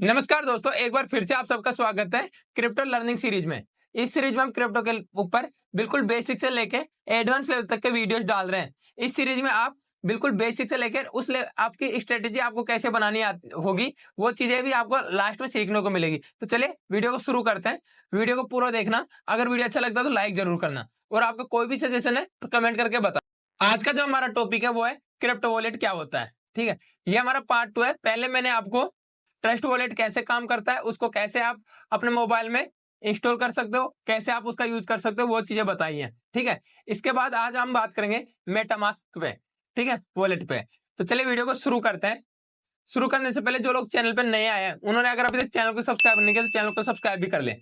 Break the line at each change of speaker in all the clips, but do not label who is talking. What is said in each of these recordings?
नमस्कार दोस्तों, एक बार फिर से आप सबका स्वागत है क्रिप्टो लर्निंग सीरीज में। इस सीरीज में हम क्रिप्टो के ऊपर बिल्कुल बेसिक से लेके एडवांस लेवल तक के वीडियोस डाल रहे हैं। इस सीरीज में आप बिल्कुल बेसिक से लेकर आपकी स्ट्रेटेजी आपको कैसे बनानी होगी, वो चीजें भी आपको लास्ट में सीखने को मिलेगी। तो चलिए वीडियो को शुरू करते हैं। वीडियो को पूरा देखना। अगर वीडियो अच्छा लगता है तो लाइक जरूर करना, और आपका कोई भी सजेशन है तो कमेंट करके बता। आज का जो हमारा टॉपिक है वो है क्रिप्टो वॉलेट क्या होता है। ठीक है, ये हमारा पार्ट 2 है। पहले मैंने आपको ट्रस्ट वॉलेट कैसे काम करता है, उसको कैसे आप अपने मोबाइल में इंस्टॉल कर सकते हो, कैसे आप उसका यूज कर सकते हो, वो चीजें बताई हैं। ठीक है, इसके बाद आज हम बात करेंगे मेटामास्क पे, ठीक है, वॉलेट पे। तो चलिए वीडियो को शुरू करते हैं। शुरू करने से पहले जो लोग चैनल पे नए आए हैं, उन्होंने अगर अभी तक चैनल को सब्सक्राइब नहीं किया तो चैनल को सब्सक्राइब भी कर ले।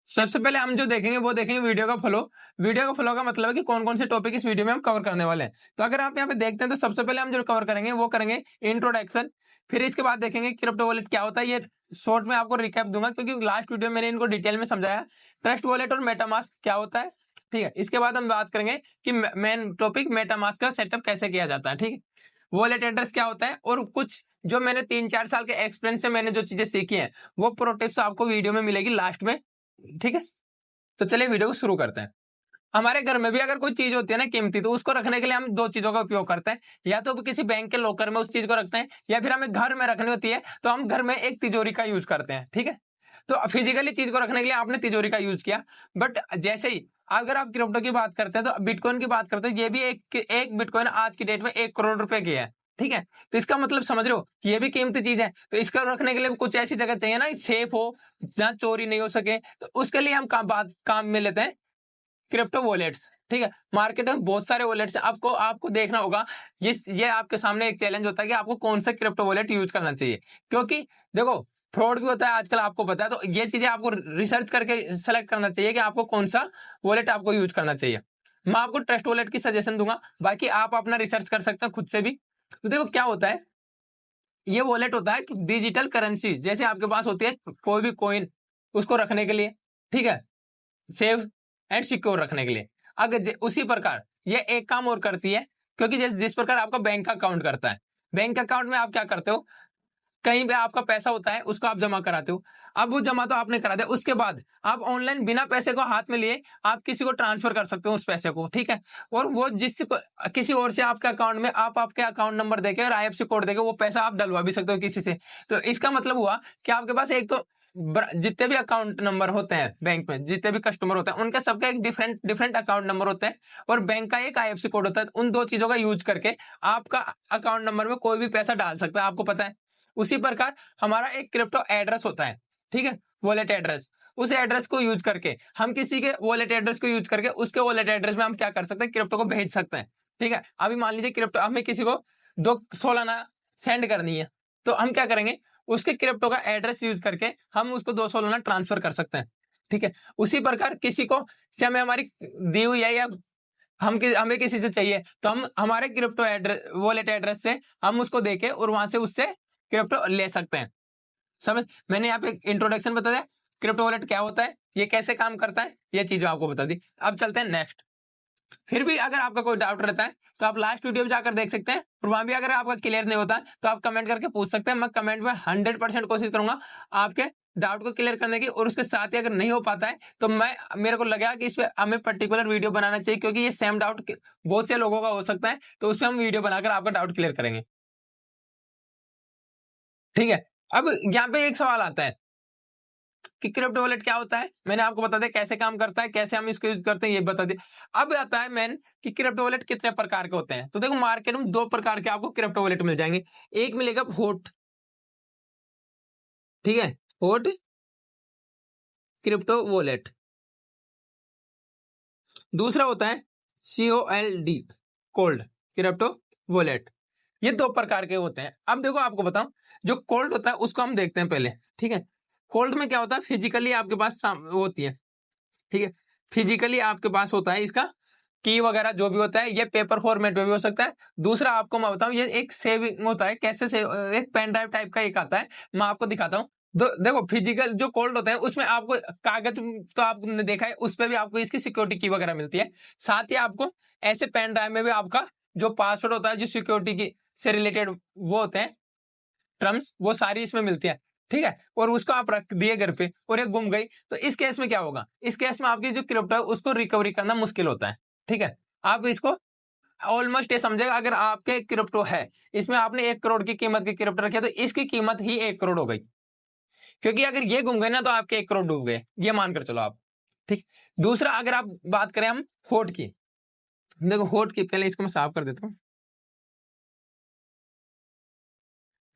सबसे पहले हम जो देखेंगे वो देखेंगे वीडियो का फ्लो। वीडियो का फ्लो का मतलब है कि कौन कौन से टॉपिक इस वीडियो में हम कवर करने वाले हैं। तो अगर आप यहाँ पे देखते हैं तो सबसे पहले हम जो कवर करेंगे वो करेंगे इंट्रोडक्शन। फिर इसके बाद देखेंगे क्रिप्टो वॉलेट क्या होता है। ये शॉर्ट में आपको रिकैप दूंगा क्योंकि लास्ट वीडियो में मैंने इनको डिटेल में समझाया। ट्रस्ट वॉलेट और मेटामास्क क्या होता है, ठीक है। इसके बाद हम बात करेंगे कि मेन टॉपिक मेटामास्क का सेटअप कैसे किया जाता है, ठीक है। वॉलेट एड्रेस क्या होता है, और कुछ जो मैंने 3-4 साल के एक्सपीरियंस से मैंने जो चीजें सीखी हैं वो प्रो टिप्स आपको वीडियो में मिलेगी लास्ट में, ठीक है। तो चलिए वीडियो को शुरू करते हैं। हमारे घर में भी अगर कोई चीज होती है ना कीमती, तो उसको रखने के लिए हम दो चीजों का उपयोग करते हैं। या तो किसी बैंक के लॉकर में उस चीज को रखते हैं, या फिर हमें घर में रखनी होती है तो हम घर में एक तिजोरी का यूज करते हैं, ठीक है। तो फिजिकली चीज को रखने के लिए आपने तिजोरी का यूज किया, बट जैसे ही अगर आप क्रिप्टो की बात करते हैं तो बिटकॉइन की बात करते हैं, ये भी एक बिटकॉइन आज की डेट में 1 करोड़ रुपए की है, ठीक है। तो इसका मतलब समझ रहे हो कि ये भी कीमती चीज है। तो इसका रखने के लिए कुछ ऐसी जगह चाहिए ना, सेफ हो, जहां चोरी नहीं हो सके। तो उसके लिए हम काम में लेते हैं क्रिप्टो वॉलेट्स, ठीक है। मार्केट में बहुत सारे वॉलेट्स हैं, आपको आपको देखना होगा। ये आपके सामने एक चैलेंज होता है कि आपको कौन सा क्रिप्टो वॉलेट यूज करना चाहिए, क्योंकि देखो फ्रॉड भी होता है आजकल, आपको पता है। तो ये चीजें आपको रिसर्च करके सेलेक्ट करना चाहिए कि आपको कौन सा वॉलेट आपको यूज करना चाहिए। मैं आपको ट्रस्ट वॉलेट की सजेशन दूंगा, बाकी आप अपना रिसर्च कर सकते हैं खुद से भी। तो देखो क्या होता है, ये वॉलेट होता है कि डिजिटल करेंसी जैसे आपके पास होती है कोई भी कॉइन, उसको रखने के लिए, ठीक है, सेफ एंड सिक्योर रखने के लिए। अगर उसी प्रकार ये एक काम और करती है, क्योंकि जिस प्रकार आपका बैंक अकाउंट करता है, बैंक अकाउंट में आप क्या करते हो, कहीं पे आपका पैसा होता है उसको आप जमा कराते हो। अब वो जमा तो आपने करा दिया, उसके बाद आप ऑनलाइन बिना पैसे को हाथ में लिए आप किसी को ट्रांसफर कर सकते हो उस पैसे को, ठीक है। और वो किसी और से आपके अकाउंट में आप आपके अकाउंट नंबर देके और आईएफएससी कोड देके वो पैसा आप डलवा भी सकते हो किसी से। तो इसका मतलब हुआ कि आपके पास एक तो जितने भी अकाउंट नंबर होते हैं बैंक में, जितने भी कस्टमर होते हैं, उनका सबका एक डिफरेंट डिफरेंट अकाउंट नंबर होता है, और बैंक का एक आईएफएससी कोड होता है। उन दो चीजों का यूज करके आपका अकाउंट नंबर में कोई भी पैसा डाल सकता है, आपको पता है। उसी प्रकार हमारा एक क्रिप्टो एड्रेस होता है, ठीक है, वॉलेट एड्रेस। उस एड्रेस को यूज करके हम किसी के वॉलेट एड्रेस को यूज करके उसके वॉलेट एड्रेस में हम क्या कर सकते हैं, क्रिप्टो को भेज सकते हैं, ठीक है। अभी मान लीजिए क्रिप्टो हमें किसी को 2 सोलाना सेंड करनी है, तो हम क्या करेंगे, उसके क्रिप्टो का एड्रेस यूज करके हम उसको 2 सोलाना ट्रांसफर कर सकते हैं, ठीक है। उसी प्रकार किसी को से हमें हमारी दी हुई है, या हमें किसी से चाहिए, तो हम हमारे क्रिप्टो एड्रेस वॉलेट एड्रेस से हम उसको देके और वहां से उससे क्रिप्टो ले सकते हैं। समझ, मैंने यहाँ पे इंट्रोडक्शन बता दिया, क्रिप्टो वॉलेट क्या होता है, ये कैसे काम करता है, ये चीजें आपको बता दी। अब चलते हैं नेक्स्ट। फिर भी अगर आपका कोई डाउट रहता है तो आप लास्ट वीडियो में जाकर देख सकते हैं, और वहां भी अगर आपका क्लियर नहीं होता तो आप कमेंट करके पूछ सकते हैं। मैं कमेंट में 100% कोशिश करूंगा आपके डाउट को क्लियर करने की, और उसके साथ ही अगर नहीं हो पाता है तो मेरे को लगा कि इस पे हमें पर्टिकुलर वीडियो बनाना चाहिए, क्योंकि ये सेम डाउट बहुत से लोगों का हो सकता है। तो उस पर हम वीडियो बनाकर आपका डाउट क्लियर करेंगे, ठीक है। अब यहाँ पे एक सवाल आता है कि क्रिप्टो वॉलेट क्या होता है। मैंने आपको बता दिया कैसे काम करता है, कैसे हम इसको यूज करते हैं, ये बता दिया। अब आता है मेन कि क्रिप्टो वॉलेट कितने प्रकार के होते हैं। तो देखो मार्केट में 2 प्रकार के आपको क्रिप्टो वॉलेट मिल जाएंगे। एक मिलेगा हॉट, ठीक है, हॉट क्रिप्टो वॉलेट। दूसरा होता है COLD, कोल्ड क्रिप्टो वॉलेट। ये 2 प्रकार के होते हैं। अब देखो आपको बताऊं, जो कोल्ड होता है उसको हम देखते हैं पहले, ठीक है। कोल्ड में क्या होता है, फिजिकली आपके पास वो होती है, ठीक है, फिजिकली आपके पास होता है इसका की वगैरह जो भी होता है। ये पेपर फॉर्मेट में भी हो सकता है। दूसरा आपको मैं बताऊं, ये एक सेविंग होता है, कैसे से एक पेन ड्राइव टाइप का एक आता है, मैं आपको दिखाता हूँ। देखो फिजिकल जो कोल्ड होता है उसमें आपको कागज, तो आपने देखा है, उस पर भी आपको इसकी सिक्योरिटी की वगैरह मिलती है। साथ ही आपको ऐसे पेन ड्राइव में भी आपका जो पासवर्ड होता है, जो सिक्योरिटी की से रिलेटेड वो होते हैं टर्म्स, वो सारी इसमें मिलती है। ठीक है, और उसको आप रख दिए घर पे और ये गुम गई, तो इस केस में क्या होगा, इस केस में आपकी जो क्रिप्टो है उसको रिकवरी करना मुश्किल होता है। ठीक है, आप इसको ऑलमोस्ट ये समझेगा, अगर आपके क्रिप्टो है, इसमें आपने 1 करोड़ की कीमत की क्रिप्टो रखी है, तो इसकी कीमत ही 1 करोड़ हो गई, क्योंकि अगर ये गुम गए ना तो आपके 1 करोड़ डूब गए, ये मानकर चलो आप। ठीक, दूसरा अगर आप बात करें हम होट की, देखो होट की, पहले इसको मैं साफ कर देता हूँ।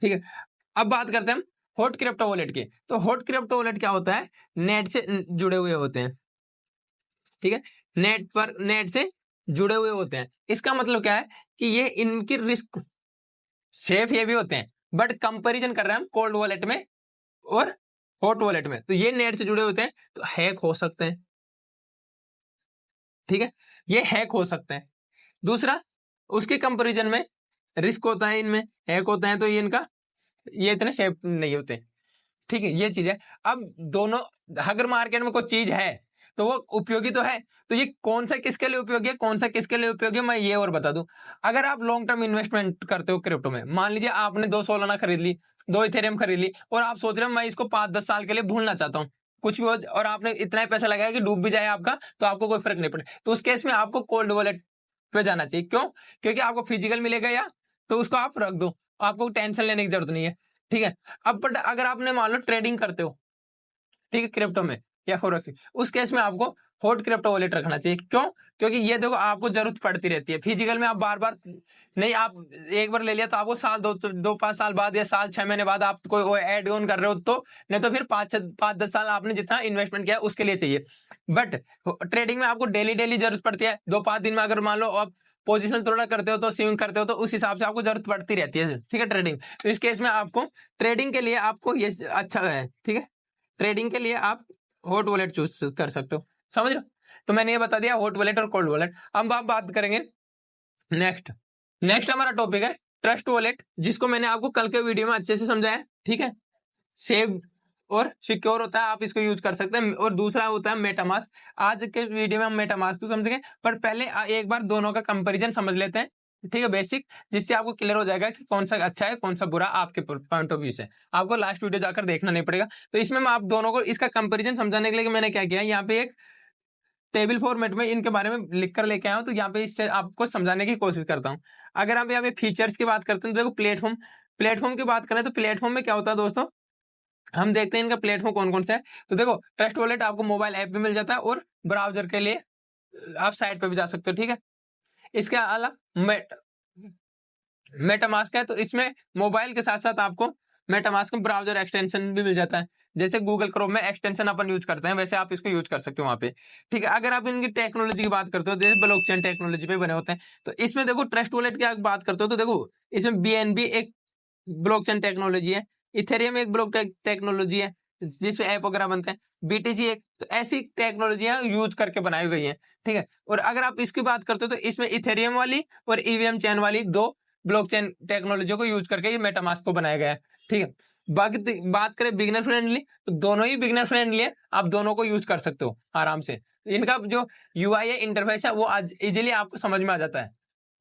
ठीक है, अब बात करते हैं हम हॉट क्रिप्टो वॉलेट की। तो हॉट क्रिप्टो वॉलेट क्या होता है, नेट से जुड़े हुए होते हैं। ठीक है, नेट से जुड़े हुए होते हैं। इसका मतलब क्या है कि ये इनकी रिस्क सेफ ये भी होते हैं, बट कंपैरिजन कर रहे हैं हम कोल्ड वॉलेट में और हॉट वॉलेट में, तो ये नेट से जुड़े होते हैं तो हैक हो सकते हैं। ठीक है, ये हैक हो सकते हैं। दूसरा, उसके कंपैरिजन में रिस्क होता है, इनमें हैक होता है, तो ये इनका ये इतने सेफ नहीं होते। ठीक है, ये चीज है। अब दोनों, अगर मार्केट में कोई चीज है तो वो उपयोगी तो है, तो ये कौन सा किसके लिए उपयोगी है, कौन सा किसके लिए उपयोगी है, मैं ये और बता दूं। अगर आप लॉन्ग टर्म इन्वेस्टमेंट करते हो क्रिप्टो में, मान लीजिए आपने 2 सोलाना खरीद ली, 2 इथेरियम खरीद ली, और आप सोच रहे हो मैं इसको 5-10 साल के लिए भूलना चाहता हूँ, कुछ भी हो, और आपने इतना ही पैसा लगाया कि डूब भी जाए आपका तो आपको कोई फर्क नहीं पड़े, तो उस केस में आपको कोल्ड वॉलेट पे जाना चाहिए। क्यों? क्योंकि आपको फिजिकल मिलेगा, या तो उसको आप रख दो, आपको टेंशन लेने की जरूरत नहीं है। ठीक है, अब बट अगर आपने मान लो ट्रेडिंग करते हो, ठीक है, क्रिप्टो में या फोरेक्स, उस केस में आपको हॉट क्रिप्टो वॉलेट रखना चाहिए। क्यों? क्योंकि ये देखो आपको जरूरत पड़ती रहती है, फिजिकल में आप बार बार नहीं, आप एक बार ले लिया तो आपको साल 2-5 साल बाद या साल 6 महीने बाद आप कोई ऐड ऑन कर रहे हो, तो नहीं तो फिर 5-10 साल आपने जितना इन्वेस्टमेंट किया उसके लिए चाहिए। बट ट्रेडिंग में आपको डेली डेली जरूरत पड़ती है, 2-5 दिन में अगर मान लो आप पोजिशनल थोड़ा करते हो तो स्विंग करते हो, तो उस हिसाब से आपको जरूरत पड़ती रहती है। ठीक है, ट्रेडिंग, तो इस केस में आपको ट्रेडिंग के लिए आपको ये अच्छा है। ठीक है, ट्रेडिंग के लिए आप हॉट वॉलेट चूज कर सकते हो, समझ रहे हो? तो मैंने ये बता दिया हॉट वॉलेट और कोल्ड वॉलेट। अब आप बात करेंगे नेक्स्ट। नेक्स्ट हमारा टॉपिक है ट्रस्ट वॉलेट, जिसको मैंने आपको कल के वीडियो में अच्छे से समझाया। ठीक है, सेव और सिक्योर होता है, आप इसको यूज कर सकते हैं। और दूसरा होता है मेटामास्क। आज के वीडियो में हम मेटामास्क को समझेंगे, पर पहले एक बार दोनों का कंपैरिजन समझ लेते हैं। ठीक है, बेसिक, जिससे आपको क्लियर हो जाएगा कि कौन सा अच्छा है कौन सा बुरा आपके पॉइंट ऑफ व्यू से। आपको लास्ट वीडियो जाकर देखना नहीं पड़ेगा। तो इसमें मैं आप दोनों को इसका कंपैरिजन समझाने के लिए मैंने क्या किया, यहाँ पे एक टेबल फॉर्मेट में इनके बारे में लिख कर लेके आया हूं, तो यहाँ पे इससे आपको समझाने की कोशिश करता हूँ। अगर आप यहाँ पे फीचर्स की बात करते हैं तो देखो प्लेटफॉर्म, प्लेटफॉर्म की बात करें तो प्लेटफॉर्म में क्या होता है दोस्तों, हम देखते हैं इनका प्लेटफॉर्म कौन कौन सा है। तो देखो ट्रस्ट वॉलेट आपको मोबाइल ऐप भी मिल जाता है, और ब्राउजर के लिए आप साइट पे भी जा सकते हो। ठीक है, इसके अलावा मेटामास्क है, तो इसमें मोबाइल के साथ साथ आपको मेटामास्क में ब्राउजर एक्सटेंशन भी मिल जाता है। जैसे गूगल क्रोम में एक्सटेंशन अपन यूज करते हैं, वैसे आप इसको यूज कर सकते हो वहां पे। ठीक है, अगर आप इनकी टेक्नोलॉजी की बात करते हो, जैसे ब्लॉकचेन टेक्नोलॉजी पे बने होते हैं, तो इसमें देखो ट्रस्ट वॉलेट की बात करते हो तो देखो इसमें बीएनबी एक ब्लॉकचेन टेक्नोलॉजी है, इथेरियम एक ब्लॉक टेक्नोलॉजी है जिसमें ऐप वगैरह बनते हैं, बीटीसी एक, तो ऐसी टेक्नोलॉजियां यूज करके बनाई गई हैं। ठीक है, और अगर आप इसकी बात करते हो तो इसमें इथेरियम वाली और ईवीएम चेन वाली 2 ब्लॉकचेन टेक्नोलॉजी को यूज करके ये मेटामास्क को बनाया गया है। ठीक है, बाकी बात करें बिगिनर फ्रेंडली, तो दोनों ही बिगिनर फ्रेंडली है, आप दोनों को यूज कर सकते हो आराम से। इनका जो यूआई है, इंटरफेस है, वो आज इजिली आपको समझ में आ जाता है।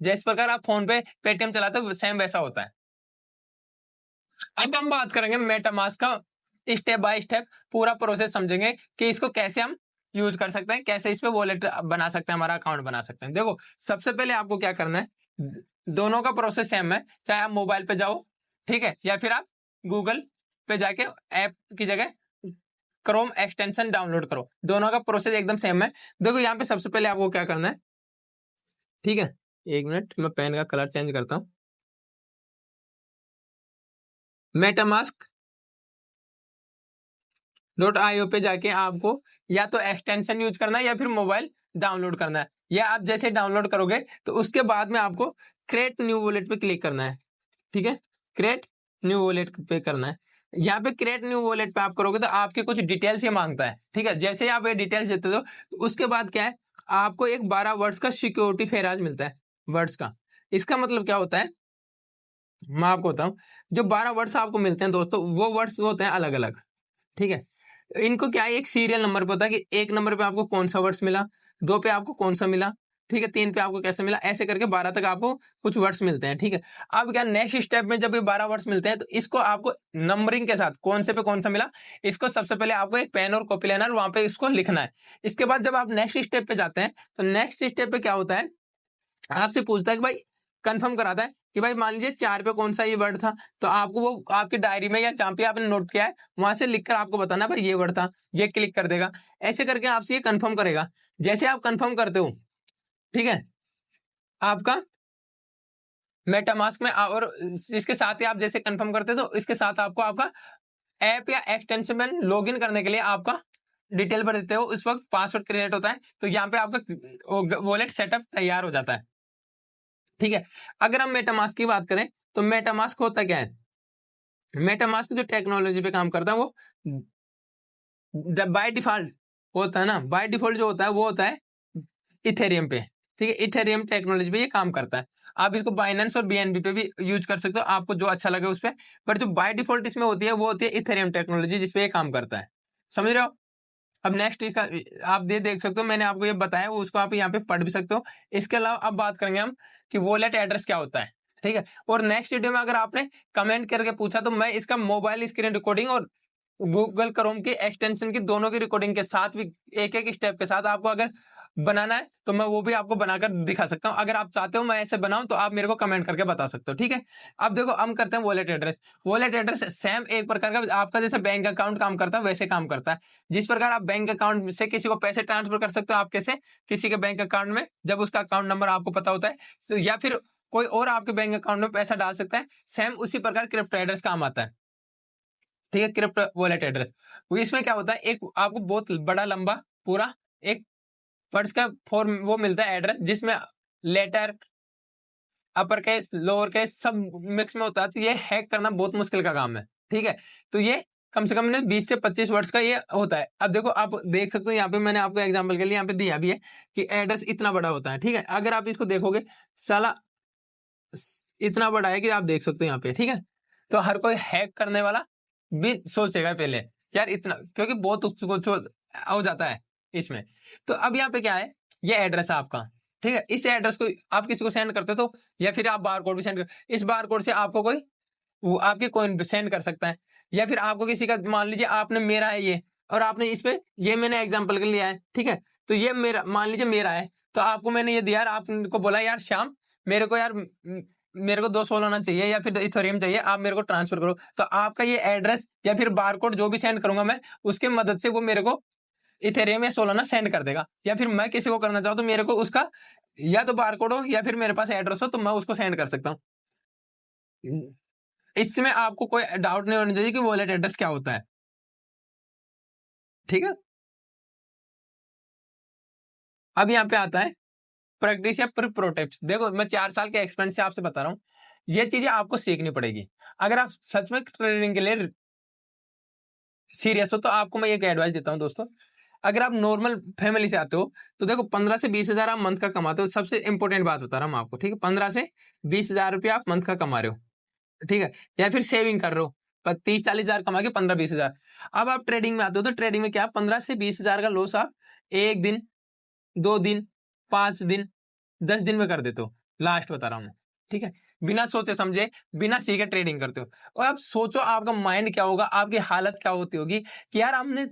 जिस प्रकार आप फोन पे पेटीएम चलाते हो सेम वैसा होता है। अब हम बात करेंगे मेटामास्क का, स्टेप बाय स्टेप पूरा प्रोसेस समझेंगे कि इसको कैसे हम यूज कर सकते हैं, कैसे इस पे वॉलेट बना सकते हैं, हमारा अकाउंट बना सकते हैं। देखो सबसे पहले आपको क्या करना है, दोनों का प्रोसेस सेम है, चाहे आप मोबाइल पे जाओ, ठीक है, या फिर आप गूगल पे जाके ऐप की जगह क्रोम एक्सटेंशन डाउनलोड करो, दोनों का प्रोसेस एकदम सेम है। देखो यहाँ पे सबसे पहले आपको क्या करना है, ठीक है, 1 मिनट मैं पेन का कलर चेंज करता हूँ। मेटामास्क .io पे जाके आपको या तो एक्सटेंशन यूज करना है या फिर मोबाइल डाउनलोड करना है, या आप जैसे डाउनलोड करोगे तो उसके बाद में आपको क्रिएट न्यू वॉलेट पे क्लिक करना है। ठीक है, क्रिएट न्यू वॉलेट पे करना है। यहाँ पे क्रिएट न्यू वॉलेट पे आप करोगे तो आपके कुछ डिटेल्स ये मांगता है। ठीक है, जैसे आप ये डिटेल्स देते हो तो उसके बाद क्या है, आपको एक 12 वर्ड्स का सिक्योरिटी फेराज मिलता है, वर्ड्स का। इसका मतलब क्या होता है, मैं आपको बताऊं, जो 12 वर्ड्स आपको मिलते हैं दोस्तों, वो वर्ड्स होते हैं अलग अलग। ठीक है, इनको क्या है, एक सीरियल नंबर पे होता है कि 1 नंबर पे आपको कौन सा वर्ड्स मिला, 2 पे आपको कौन सा मिला, ठीक है, 3 पे आपको कैसे मिला, ऐसे करके 12 तक आपको कुछ वर्ड्स मिलते हैं। ठीक है, अब क्या नेक्स्ट स्टेप में जब ये 12 वर्ड्स मिलते हैं तो इसको आपको नंबरिंग के साथ कौन से पे कौन सा मिला, इसको सबसे पहले आपको एक पेन और कॉपी लेना है, वहां पे इसको लिखना है। इसके बाद जब आप नेक्स्ट स्टेप पे जाते हैं तो नेक्स्ट स्टेप पे क्या होता है, आपसे पूछता है कि भाई कंफर्म कराता है कि भाई मान लीजिए 4 पे कौन सा ये वर्ड था, तो आपको वो आपकी डायरी में या जहाँ पे आपने नोट किया है वहां से लिखकर आपको बताना भाई ये वर्ड था, ये क्लिक कर देगा। ऐसे करके आपसे ये कंफर्म करेगा। जैसे आप कंफर्म करते हो, ठीक है, आपका मेटामास्क में और इसके साथ ही आप जैसे कंफर्म करते हो तो इसके साथ आपको आपका ऐप या एक्सटेंशन में लॉगिन करने के लिए आपका डिटेल भर देते हो, उस वक्त पासवर्ड क्रिएट होता है, तो यहाँ पे आपका वॉलेट सेटअप तैयार हो जाता है। ठीक है, अगर हम मेटामास्क की बात करें तो मेटामास्क होता क्या है, मेटामास्क जो टेक्नोलॉजी पे काम करता है वो बाय डिफॉल्ट होता है ना, बाय डिफॉल्ट जो होता है वो होता है इथेरियम पे। ठीक है, इथेरियम टेक्नोलॉजी पे ये काम करता है। आप इसको बाइनेंस और बीएनबी पे भी यूज कर सकते हो, आपको जो अच्छा लगे उस पे, पर जो बाय डिफॉल्ट इसमें होती है वो होती है इथेरियम टेक्नोलॉजी, जिसपे ये काम करता है। समझ रहे हो? अब नेक्स्ट इसका आप ये देख सकते हो, मैंने आपको ये बताया वो उसको आप यहाँ पे पढ़ भी सकते हो। इसके अलावा अब बात करेंगे हम कि वॉलेट एड्रेस क्या होता है। ठीक है, और नेक्स्ट वीडियो में अगर आपने कमेंट करके पूछा तो मैं इसका मोबाइल स्क्रीन रिकॉर्डिंग और गूगल क्रोम की एक्सटेंशन की दोनों की रिकॉर्डिंग के साथ भी एक एक स्टेप के साथ आपको अगर बनाना है तो मैं वो भी आपको बनाकर दिखा सकता हूं। अगर आप चाहते हो मैं ऐसे बनाऊं तो आप मेरे को कमेंट करके बता सकते हो। ठीक है, अब देखो हम करते हैं wallet address. Wallet address same एक प्रकार का आपका जैसे बैंक अकाउंट काम करता है वैसे काम करता है। जिस प्रकार आप बैंक अकाउंट से किसी को पैसे ट्रांसफर कर सकते हो, आप कैसे किसी के बैंक अकाउंट में जब उसका अकाउंट नंबर आपको पता होता है, या फिर कोई और आपके बैंक अकाउंट में पैसा डाल सकता है, सेम उसी प्रकार क्रिप्टो एड्रेस काम आता है। ठीक है, क्रिप्टो वॉलेट एड्रेस वो इसमें क्या होता है, एक आपको बहुत बड़ा लंबा पूरा एक वर्ड्स का फॉर्म वो मिलता है एड्रेस, जिसमें letter upper case lower case सब मिक्स में होता है, तो ये हैक करना बहुत मुश्किल का काम है। ठीक है, तो ये कम से कम 20 से 25 वर्ड्स का ये होता है। अब देखो आप देख सकते हो यहाँ पे मैंने आपको एग्जांपल के लिए यहाँ पे दिया भी है कि एड्रेस इतना बड़ा होता है। ठीक है, अगर आप इसको देखोगे साला इतना बड़ा है कि आप देख सकते हो यहाँ पे। ठीक है, तो हर कोई हैक करने वाला भी सोचेगा पहले यार इतना, क्योंकि बहुत कुछ हो जाता है इसमें। तो अब यहाँ पे क्या है, ये एड्रेस है आपका। ठीक है, इस एड्रेस को आप किसी को सेंड करते हो तो, या फिर आप बार कोड भी सेंड कर, इस बार कोड से आपको कोई वो आपके कॉइन सेंड कर सकता है, या फिर आपको किसी का मान लीजिए आपने मेरा है ये और आपने इस पे ये मैंने एग्जाम्पल के लिए लिया है। ठीक है, तो ये मेरा मान लीजिए मेरा है, तो आपको मैंने ये दिया यार, आपको बोला यार श्याम मेरे को यार मेरे को 2 सोलाना चाहिए या फिर इथेरियम चाहिए, आप मेरे को ट्रांसफर करो, तो आपका ये एड्रेस या फिर बारकोड जो भी सेंड करूंगा मैं उसके मदद से वो मेरे को इथेरियम या सोलाना सेंड कर देगा। या फिर मैं किसी को करना चाहूँ तो मेरे को उसका या तो बारकोड हो या फिर मेरे पास एड्रेस हो तो मैं उसको सेंड कर सकता हूँ। इसमें आपको कोई डाउट नहीं होना चाहिए कि वॉलेट एड्रेस क्या होता है। ठीक है, अब यहाँ पे आता है प्रैक्टिस या प्रो टिप्स। देखो मैं 4 साल के एक्सपीरियंस से आपसे बता रहा हूँ, ये चीजें आपको सीखनी पड़ेगी अगर आप सच में ट्रेडिंग के लिए सीरियस हो। तो आपको मैं एक एडवाइस देता हूँ दोस्तों, अगर आप नॉर्मल फैमिली से आते हो तो देखो 15 से 20 हजार आप मंथ का कमाते हो, सबसे इंपॉर्टेंट बात बता रहा हूँ आपको। ठीक है, 15 से 20 हजार रुपया आप मंथ का कमा रहे हो। ठीक है, या फिर सेविंग कर रहे हो 30-40 हजार कमा के 15-20 हजार। अब आप ट्रेडिंग में आते हो तो ट्रेडिंग में क्या 15 से 20 हजार का लॉस आप 1 दिन 2 दिन 5 दिन 10 दिन में कर देते हो, लास्ट बता रहा हूँ मैं। ठीक है, बिना सोचे समझे बिना सीखे ट्रेडिंग करते हो। और आप सोचो आपका माइंड क्या होगा, आपकी हालत क्या होती होगी कि यार हमने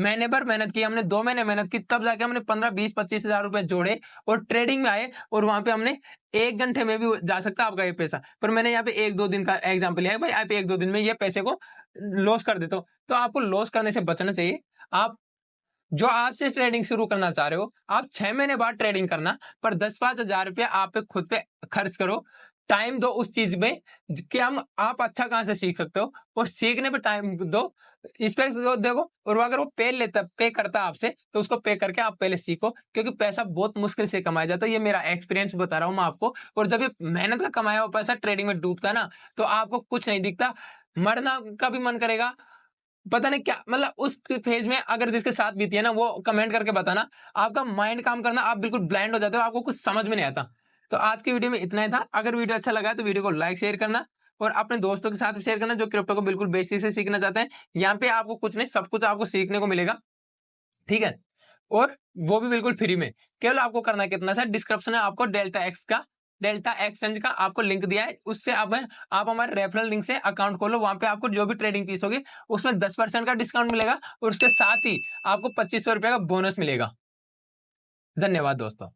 महीने भर मेहनत की, हमने 2 महीने मेहनत की, तब जाके हमने 15-20-25 हजार रुपए जोड़े और ट्रेडिंग में आए, और वहां पे हमने 1 घंटे में भी जा सकता आपका ये पैसा, पर मैंने यहाँ पे 1-2 दिन का एग्जाम्पल लिया है भाई, आप 1-2 दिन में ये पैसे को लॉस कर देते हो। तो आपको लॉस करने से बचना चाहिए। आप जो आज से ट्रेडिंग शुरू करना चाह रहे हो, आप 6 महीने बाद ट्रेडिंग करना, पर 10-5 हजार रुपया आप पे खुद पे खर्च करो, टाइम दो उस चीज में कि हम आप अच्छा कहां से सीख सकते हो, और सीखने पे टाइम दो। इस पे देखो, और अगर वो पे करता आपसे तो उसको पे करके आप पहले सीखो, क्योंकि पैसा बहुत मुश्किल से कमाया जाता है। ये मेरा एक्सपीरियंस बता रहा हूँ मैं आपको। और जब ये मेहनत का कमाया हुआ पैसा ट्रेडिंग में डूबता है ना, तो आपको कुछ नहीं दिखता, मरना का भी मन करेगा, पता नहीं क्या, मतलब उस फेज में अगर जिसके साथ बीती है ना वो कमेंट करके बताना, आपका माइंड काम करना, आप बिल्कुल ब्लाइंड हो जाते हो, आपको कुछ समझ में नहीं आता। तो आज की वीडियो में इतना ही था। अगर वीडियो अच्छा लगा है तो वीडियो को लाइक शेयर करना और अपने दोस्तों के साथ शेयर करना जो क्रिप्टो को बिल्कुल बेसिक से सीखना चाहते हैं। यहाँ पे आपको कुछ नहीं सब कुछ आपको सीखने को मिलेगा। ठीक है, और वो भी बिल्कुल फ्री में। केवल आपको करना कितना सा, डिस्क्रिप्शन में आपको डेल्टा एक्सचेंज का आपको लिंक दिया है, उससे आप हमारे रेफरल लिंक से अकाउंट खोलो। वहां पे आपको जो भी ट्रेडिंग फीस होगी उसमें 10% का डिस्काउंट मिलेगा और उसके साथ ही आपको 2500 रुपए का बोनस मिलेगा। धन्यवाद दोस्तों।